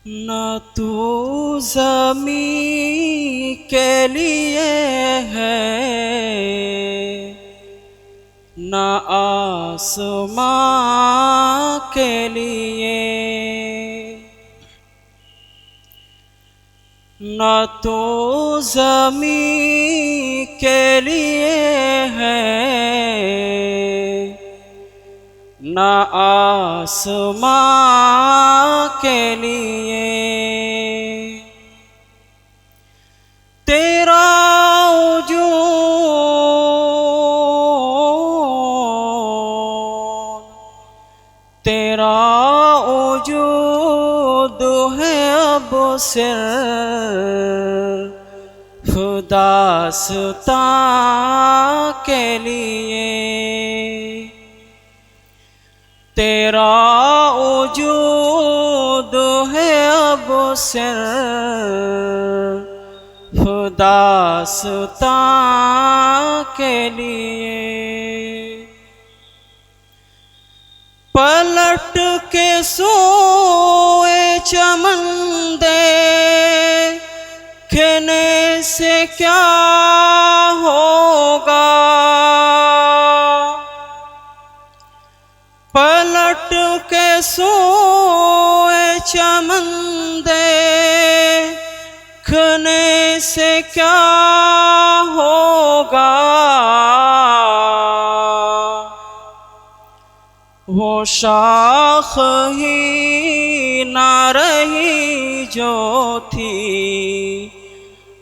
न तू ज़मीं के लिए है न आसमां के लिए, न तो ज़मीं के लिए है न आसमां के लिए। तेरा वजूद तेरा वजूद है अब सिर्फ दास्तां के लिए। तेरा वजूद है अब सिर्फ दास्तां के लिए। पलट के सोए चमन देखने से क्या होगा, पलट के सोए चमन देखने से क्या होगा। वो शाख ही ना रही जो थी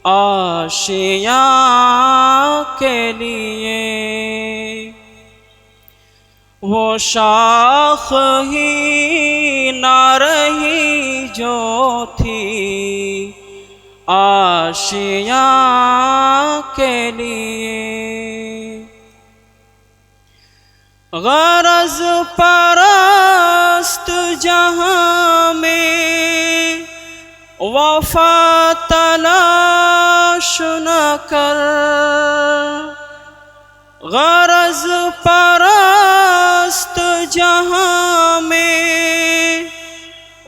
आशियाँ के लिए, वो शाख ही ना रही जो थी आशियाँ के लिए। गरज परस्त जहाँ में वफा तलाश न कर, गरज परस्त जहाँ में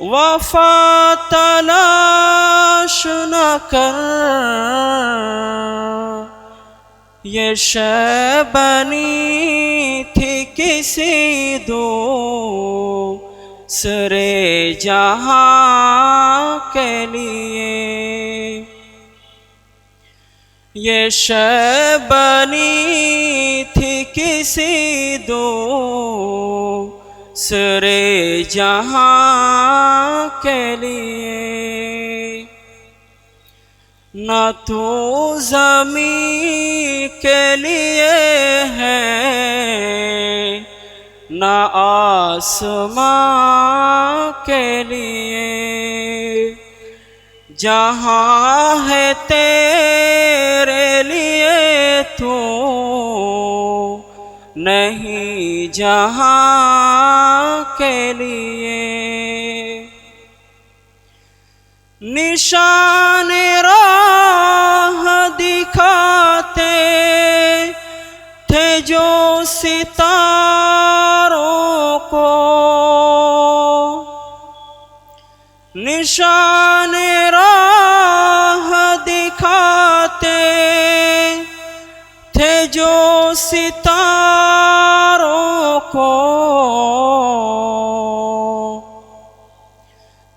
वफा तलाश न कर। ये शय बनी थी किसी दूसरे जहाँ के लिए, ये शय बनी थी किसी दूसरे जहाँ के लिए। न तो ज़मीं के लिए है न आसमां के लिए। जहाँ है तेरे लिए तू नहीं जहाँ के लिए। निशान राह दिखाते थे जो सितारों को, निशान राह दिखाते थे जो सितारों को।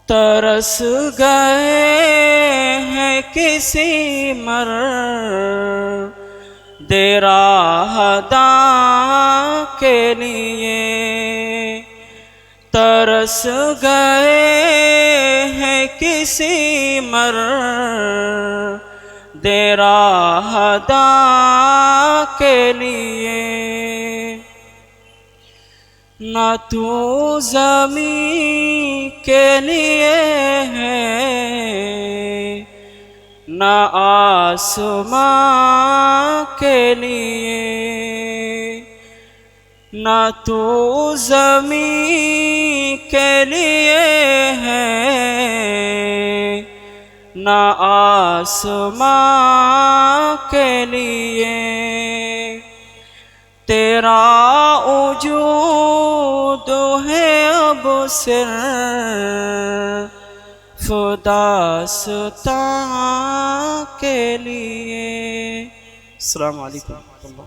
तरस गए हैं किसी मर्दे राहदां के लिए, तरस गए हैं किसी मर्दे राहदां के लिए। न तू ज़मीं के लिए है न आसमां के लिए, न तू ज़मीं के लिए है न आसमां के लिए। तेरा वजूद है अब सिर्फ खुदासता के लिए। अस्सलाम वालेकुम।